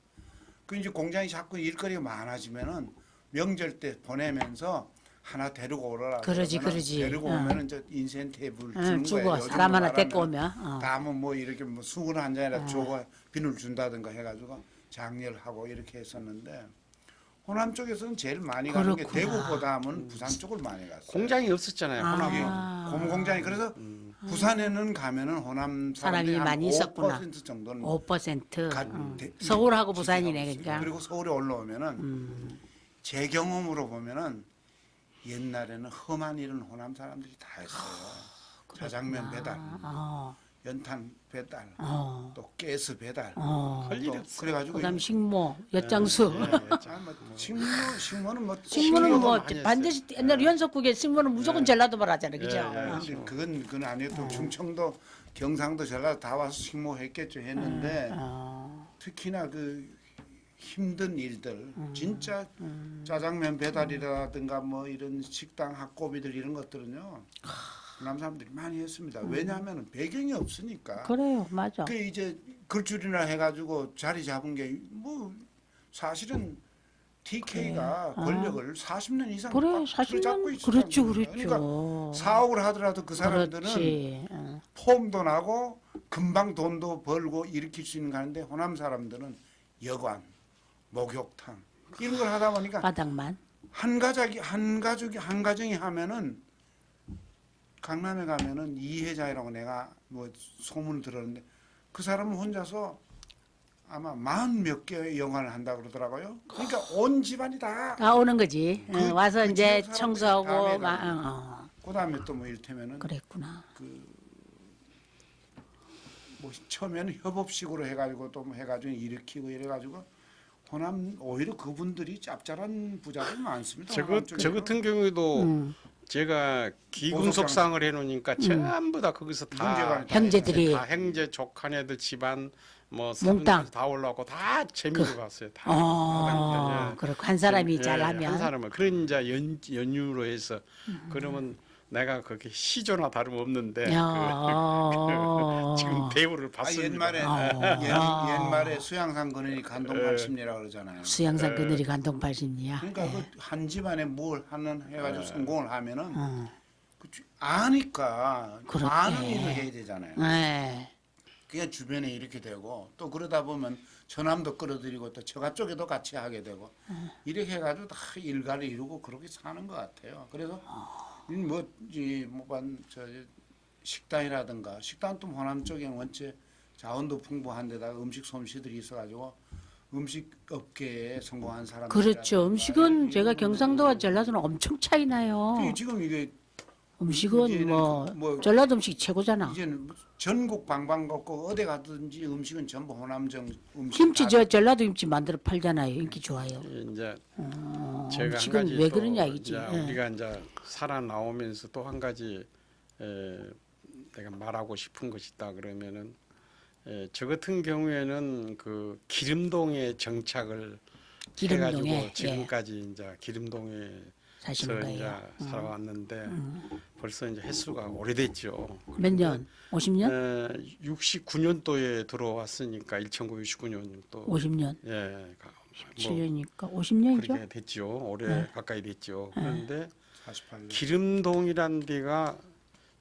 그 이제 공장이 자꾸 일거리가 많아지면은 명절 때 보내면서 하나 데리고 오라라. 그러지, 그러면은 그러지. 데리고 오면은 저 인센티브를 주는 주고 거예요. 사람 하나 요즘으로 데리고 말하면 오면. 다음은 뭐 이렇게 뭐 수건 한 잔이라 주고 비누를 준다든가 해가지고 장려하고 이렇게 했었는데 호남 쪽에서는 제일 많이 가는 게 그렇구나. 대구보다는 부산 쪽을 많이 갔어요. 공장이 없었잖아요. 호남에. 고무공장이 그래서 부산에는 가면은 호남 사람이 사람들이 한 많이 있었구나. 5% 정도는 5%. 가- 서울하고 지지하고 부산이네, 있어요. 그러니까. 그리고 서울에 올라오면은 제 경험으로 보면은 옛날에는 험한 일은 호남 사람들이 다 했어요. 자장면 배달, 어, 연탄 배달, 어, 또 가스 배달. 어. 할 일이 또 없어. 그래가지고 그다음 식모, 엿장수. 식모는 뭐 식모는 뭐 많이 했어요. 반드시 옛날 연속국에 식모는 무조건 전라도만 하잖아요, 그죠? 근데 그건 아니었고 충청도, 경상도, 전라도 다 와서 식모했겠죠 했는데 특히나 그 힘든 일들 진짜 짜장면 배달이라든가 뭐 이런 식당 학고비들 이런 것들은요 호남 사람들이 많이 했습니다. 왜냐하면 배경이 없으니까. 그래요, 맞아. 그 이제 글줄이나 해가지고 자리 잡은 게 뭐 사실은 TK가 권력을 40년 이상 그래, 꽉 40년 잡고 있었다는 그렇죠, 거예요. 그렇죠. 그러니까 사옥을 하더라도 그 사람들은 그렇지. 폼도 나고 금방 돈도 벌고 일으킬 수 있는 거 하는데 호남 사람들은 여관, 목욕탕 이런 걸 하다 보니까 바닥만. 한 가정이 하면은 강남에 가면은 이혜자이라고 내가 뭐 소문을 들었는데 그 사람은 혼자서 아마 40몇 개의 영화를 한다 그러더라고요. 그러니까 온 집안이 다. 다 오는 거지. 그- 와서 그 이제 지역 사람들이 다 청소하고 매달리고. 막. 그다음에 또 뭐 이를테면은 그랬구나. 뭐 처음에는 협업식으로 해가지고 또 뭐 해가지고 일으키고 이래가지고 호남 오히려 그분들이 짭짤한 부자들이 많습니다. 호남 저 쪽에는. 같은 경우에도 제가 기금속상을 해놓으니까 전부 다 거기서 문제가 다 형제들이. 다 형제 족하네들 집안 뭐 몽땅. 다 올라오고 다 재미로 갔어요. 다. 예. 그렇고 한 사람이 예, 잘하면. 한 사람은 그런 이제 연유로 해서 그러면 내가 그렇게 시조나 다름없는데 지금 배우를 봤습니다. 옛말에 수양산 그늘이 간동 80리라 그러잖아요. 수양산 그늘이 간동 80리야. 그러니까 그 한 집안에 뭘 하는 해가지고 성공을 하면은 아니까 그렇게. 많은 일을 해야 되잖아요. 네. 그게 주변에 이렇게 되고 또 그러다 보면 처남도 끌어들이고 또 처가 쪽에도 같이 하게 되고 이렇게 해가지고 다 일가를 이루고 그렇게 사는 것 같아요. 그래서 저 식당이라든가 식당 또 호남 쪽에는 원체 자원도 풍부한 데다가 음식 솜씨들이 있어가지고 음식 업계에 성공한 사람들. 그렇죠. 음식은 제가 경상도와 전라도는 엄청 차이 나요. 지금 이게 음식은 이제는 뭐 전라도 음식이 최고잖아. 이제는 전국 방방곡곡 어디 가든지 음식은 전부 호남정 음식. 김치 저 전라도 김치 만들어 팔잖아요. 인기 좋아요. 이제 제가 한 음식은 가지 왜 또 그러냐 이거지. 이제 우리가 이제 살아나오면서 또 한 가지 내가 말하고 싶은 것이 있다 그러면은 저 같은 경우에는 그 기름동에 정착을 기름동에, 해가지고 지금까지 이제 기름동에 사시는 이제 거예요. 살아왔는데 벌써 이제 횟수가 오래됐죠. 몇 년? 50년? 69년도에 들어왔으니까 1969년도 50년? 예, 뭐 7년이니까 50년이죠? 그렇게 됐죠. 올해 가까이 됐죠. 그런데 48년. 기름동이란 데가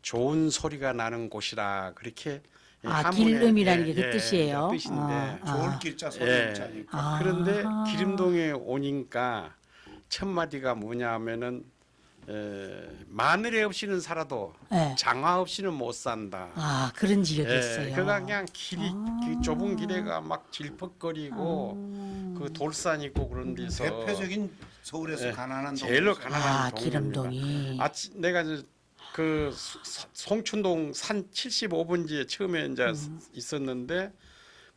좋은 소리가 나는 곳이라 그렇게 아, 한문에, 길음이라는 게 그 뜻이에요? 그 뜻인데 좋을 길자 소리 예. 자니까. 아. 그런데 기림동에 오니까 첫 마디가 뭐냐면은 마늘에 없이는 살아도 예. 장화 없이는 못 산다. 아, 그런 지역이었어요. 그러니까 그냥 길이 그 좁은 길에가 막 질퍽거리고 그 돌산 있고 그런 데서 대표적인 서울에서 예, 가난한 제일로 동네죠. 가난한 아, 동네입니다. 기름동이. 내가 그 송춘동 산 75번지에 처음에 이제 있었는데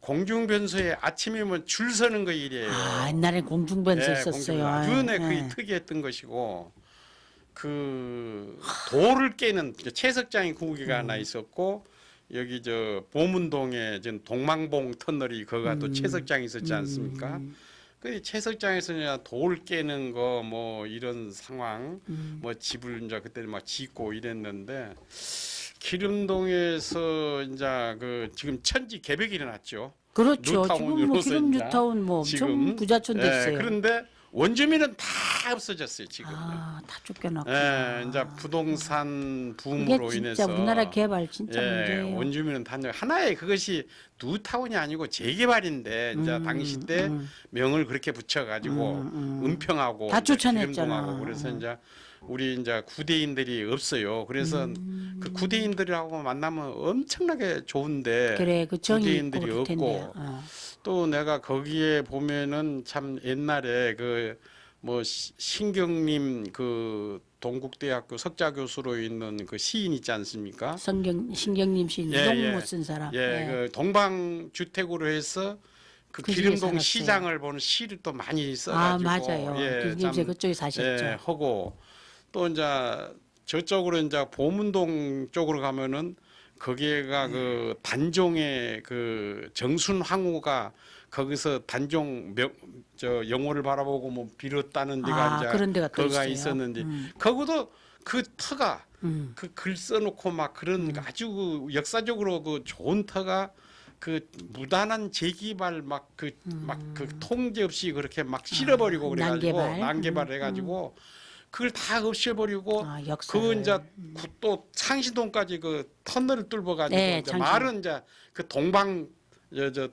공중변소에 아침이면 줄 서는 거 일이에요. 아, 옛날에 공중변소 있었어요. 아주에 예. 그게 특이했던 것이고 그 돌을 깨는 채석장이 구기가 하나 있었고 여기 저 보문동에 전 동망봉 터널이 거가 또 채석장이 있었지 않습니까? 그 채석장에서 그냥 돌 깨는 거 뭐 이런 상황 뭐 집을 이제 그때 막 짓고 이랬는데 기름동에서 이제 그 지금 천지 개벽이 일어났죠. 그렇죠. 지금 뭐 뉴타운으로서 기름 이제 뉴타운 뭐 엄청 부자촌 됐어요. 그런데 원주민은 다 없어졌어요 지금. 아, 다 쫓겨났고. 이제 부동산 이게 붐으로 진짜 인해서 우리나라 개발 진짜 문제예요. 원주민은 단절 하나의 그것이 뉴타운이 아니고 재개발인데 이제 당시 때 명을 그렇게 붙여가지고 은평하고 다 이제 쫓아냈잖아. 기름동하고 그래서 이제 우리 이제 구대인들이 없어요. 그래서 그 구대인들하고 만나면 엄청나게 좋은데 그래, 그 정이 있고 구대인들이 그럴 텐데. 없고 또 내가 거기에 보면은 참 옛날에 그 뭐 신경림 그 동국대학교 석자 교수로 있는 그 시인 있지 않습니까? 신경님 시인 너무 못 쓴 사람. 그 동방 주택으로 해서 그 그 집에 기름동 살았어요. 시장을 보는 시를 또 많이 아, 써가지고 맞아요. 김김 씨 그쪽에 사셨죠. 하고 또 이제 저쪽으로 이제 보문동 쪽으로 가면은 거기가 그 단종의 그 정순황후가 거기서 단종 저 영호를 바라보고 뭐 빌었다는 데가 이제 그런 데가 또 거가 있어요. 있었는데 거기도 그 터가 그 글 써놓고 막 그런 아주 그 역사적으로 그 좋은 터가 그 무단한 재개발 막 그 통제 없이 그렇게 막 실어버리고 그래가지고 난개발 해가지고 그걸 다 없애버리고 역사를. 그 이제 또 창신동까지 그 터널을 뚫어가지고 네, 이제 창신. 말은 이제 그 동방 저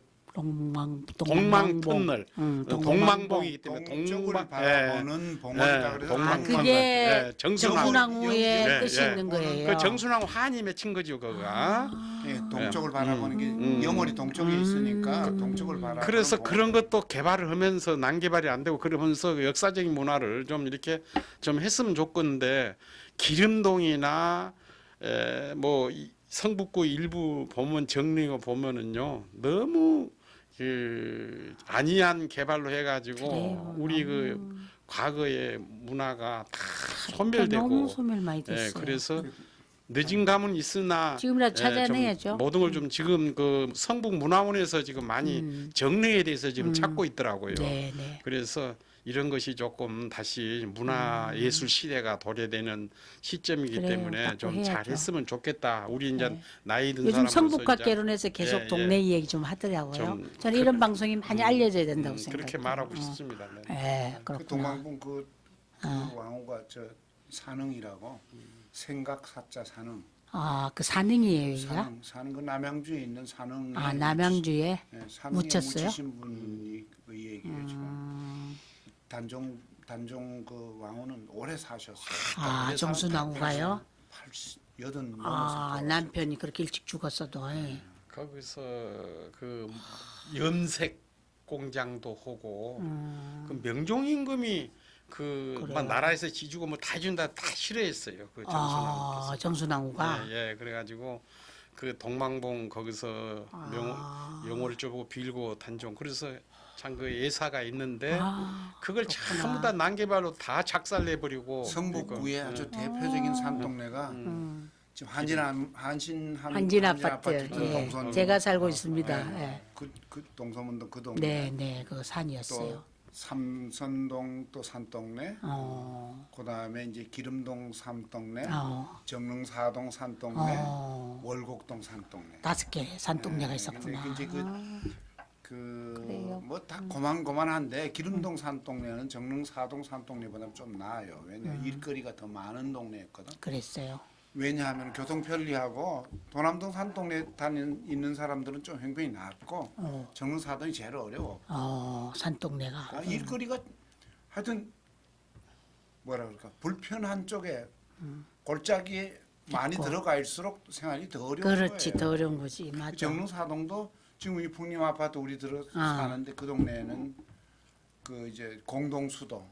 동망 터널 동망봉이기 때문에 동쪽을 바라보는 봉원이다 예, 그래서 동망 그게 터널. 정순왕후의 영- 뜻이 있는 거예요. 그 정순왕후 한이 맺힌 거죠 그거가. 예, 동쪽을 바라보는 게 영월이 동쪽에 있으니까 동쪽을 바라보는 그래서 봉- 그런 것도 개발을 하면서 난개발이 안 되고 그러면서 그 역사적인 문화를 좀 이렇게 좀 했으면 좋겠는데 기름동이나 뭐 성북구 일부 보면 정리고 보면은요 너무 그 안이한 개발로 해가지고 그래요. 우리 그 과거의 문화가 다 소멸되고 너무 소멸 많이 됐어요. 그래서 늦은 감은 있으나 지금이라도 좀 찾아내야죠. 모든 걸 좀 지금 그 성북 문화원에서 지금 많이 정리에 대해서 지금 찾고 있더라고요. 네, 네. 그래서 이런 것이 조금 다시 문화 예술 시대가 도래되는 시점이기 그래요. 때문에 자꾸 좀 해야죠. 잘했으면 좋겠다. 우리 이제 나이 든 요즘 사람으로서 성북과 이제 결혼해서 계속 예, 동네 얘기 좀 하더라고요. 좀 저는 이런 방송이 많이 알려져야 된다고 생각해요. 그렇게 말하고 싶습니다. 네. 예, 그 그렇구나. 동방봉 그 왕후가 저 산흥이라고 생각 사자 산흥 아, 그 산흥이에요, 여기가? 산흥 그 남양주에 있는 산흥 아, 남양주에 산흥에 묻혔어요? 묻히신 분이 그 얘기예요 지금 단종 그 왕후는 오래 사셨어요. 아, 정순왕후가요? 80 아, 남편이 그렇게 일찍 죽었어도. 거기서 그 염색 공장도 하고 그 명종임금이 그 막 나라에서 지주고 뭐 다 준다 다 싫어했어요. 그 아, 정순왕후께서. 정순왕후가. 예, 그래가지고 그 동망봉 거기서 영호를 쪼고 빌고 단종 그래서 참 그 예사가 있는데 그걸 전부 다 난개발로 다 작살내버리고 성북구의 그리고, 아주 대표적인 산동네가 지금 한진 아파트. 예, 제가 살고 있습니다. 예. 그 동서문동 그 동네. 네, 네, 그 산이었어요. 또 삼선동 또 산동네. 어, 그다음에 이제 기름동 산동네, 정릉 사동 산동네, 월곡동 산동네. 5개 산동네가 있었구나. 근데 이제 뭐 다 고만고만한데 기름동 산동네는 정릉 사동 산동네보다 좀 나아요. 왜냐 일거리가 더 많은 동네였거든. 그랬어요. 왜냐하면 교통 편리하고 도남동 산동네 있는 사람들은 좀 형편이 낫고 정릉 사동이 제일 어려워. 산동네가. 일거리가 하여튼 뭐라 그럴까 불편한 쪽에 골짜기에 많이 있고. 들어갈수록 생활이 더 어려운 그렇지, 거예요. 더 어려운 거지. 맞아. 정릉 사동도 지금 이 풍림 아파트 우리 들어 사는데 그 동네에는 그 이제 공동 수도,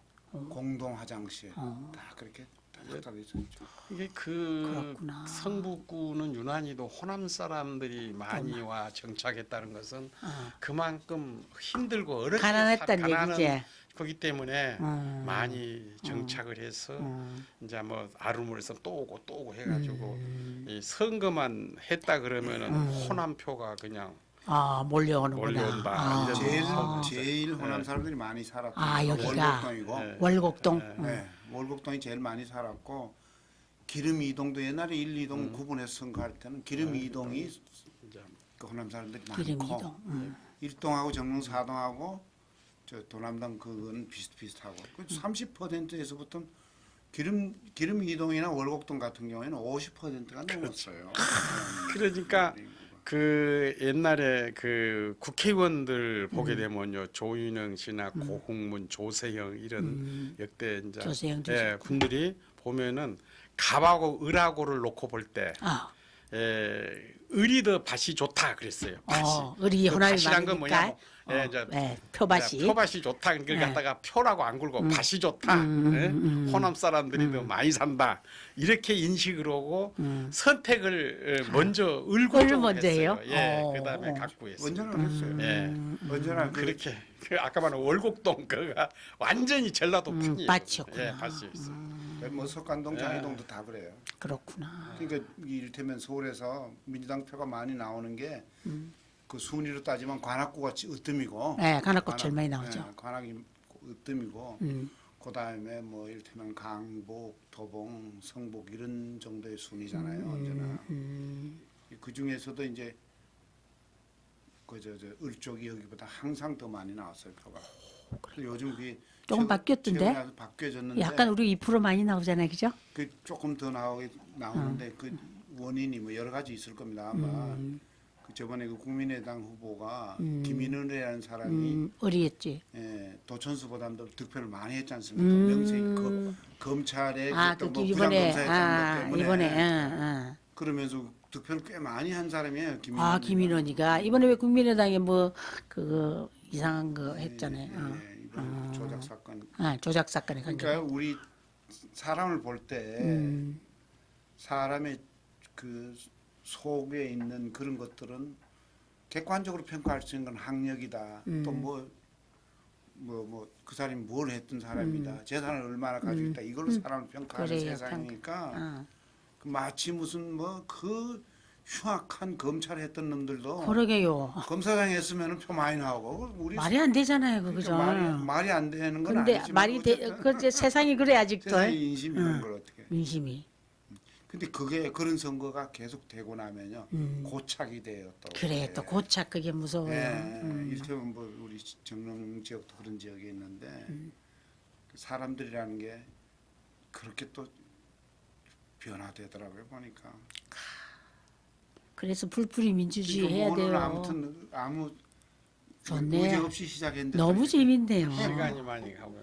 공동 화장실 다 그렇게 다 있었죠. 이게 그 그렇구나. 성북구는 유난히도 호남 사람들이 많이 와 정착했다는 것은 그만큼 힘들고 어렵게 가난했단 가난한 얘기지. 거기 때문에 많이 정착을 해서 이제 뭐 아rum을해서 또 오고 해가지고 이 선거만 했다 그러면은 호남표가 그냥 몰려오는구나. 몰려온다. 이런 제일 호남 사람들이 많이 살았고 여기가 월곡동이고 월곡동. 네, 월곡동이 제일 많이 살았고 기름 이동도 옛날에 1, 2동 구분해서 선거할 때는 기름 이동이 이제 그 호남 사람들이 기름 많고 이동. 1동하고 정릉 4동하고 저 도남동 그건 비슷비슷하고 그 30%에서부터 기름 이동이나 월곡동 같은 경우에는 50%가 넘었어요. 그러니까 그 옛날에 그 국회의원들 보게 되면요 조윤영 씨나 고흥문, 조세형 이런 역대 이제 조세형도 분들이 보면은 갑하고 을하고를 놓고 볼 때 을이 더 밭이 좋다 그랬어요. 밭이. 을이 그 호남이 밭이란 건 많으니까. 뭐냐면 이제 표밭이. 표밭이 좋다. 그걸 갖다가 표라고 안 굴고 밭이 좋다. 호남 사람들이 더 많이 산다. 이렇게 인식을 하고 선택을 먼저 을고 을을 쪽으로 먼저 해요? 했어요. 그다음에 각구했어요. 원전을 했어요. 예. 원전을 그렇게 그 아까 말한 월곡동 그가 완전히 전라도 판이에요. 밭이었구나. 예, 밭이었어요. 뭐 석관동, 장이동도 다 그래요. 그렇구나. 그러니까 이를테면 서울에서 민주당 표가 많이 나오는 게 그 순위로 따지면 관악구가 으뜸이고, 네, 관악구 제일 많이 나오죠. 네, 관악이 으뜸이고, 그 다음에 뭐 이를테면 강북, 도봉, 성북 이런 정도의 순위잖아요. 언제나 그 중에서도 이제 그저 을 쪽이 여기보다 항상 더 많이 나왔어요 표가. 그래서 요즘 그게 조금 바뀌었던데? 최근에 아주 바뀌어졌는데. 약간 우리 2% 많이 나오잖아요, 그죠? 그 조금 더 나오는데 그 원인이 뭐 여러 가지 있을 겁니다. 아마 그 저번에 그 국민의당 후보가 김인은이라는 사람이 을이었지. 도천수보다도 득표를 많이 했지 않습니까? 명색이 검찰의 어떤 뭐 이번에 부장검사였던 것 때문에 이번에 그러면서 득표를 꽤 많이 한 사람이에요. 김인은이가. 김인원이가 이번에 왜 국민의당에 뭐 그거 이상한 거 했잖아요. 이번 조작 사건. 조작 사건에 관계. 그러니까 우리 사람을 볼 때 사람의 그 속에 있는 그런 것들은 객관적으로 평가할 수 있는 건 학력이다. 또 뭐 그 사람이 뭘 했던 사람이다. 재산을 얼마나 가지고 있다. 이걸로 사람을 평가하는 그래요, 세상이니까 그 마치 무슨 뭐 그 흉악한 검찰 했던 놈들도 그러게요. 검사장 했으면 표 많이 나오고 우리 말이 안 되잖아요, 그거죠. 말이 안 되는 건 근데 아니지만 말이 그 이제 세상이 그래 아직도. 세상의 인심 이런 걸 어떻게. 민심이. 근데 그게 그런 선거가 계속 되고 나면요 고착이 돼요 또. 그래 또 고착 그게 무서워요. 이를테면 뭐 우리 정릉 지역도 그런 지역이 있는데 그 사람들이라는 게 그렇게 또 변화되더라고요 보니까. 그래서 불풀이 민주주의 그러니까 해야 오늘 돼요. 아무튼 아무 좋네요. 의제 없이 시작했는데 너무 재밌네요. 시간이 많이 가고.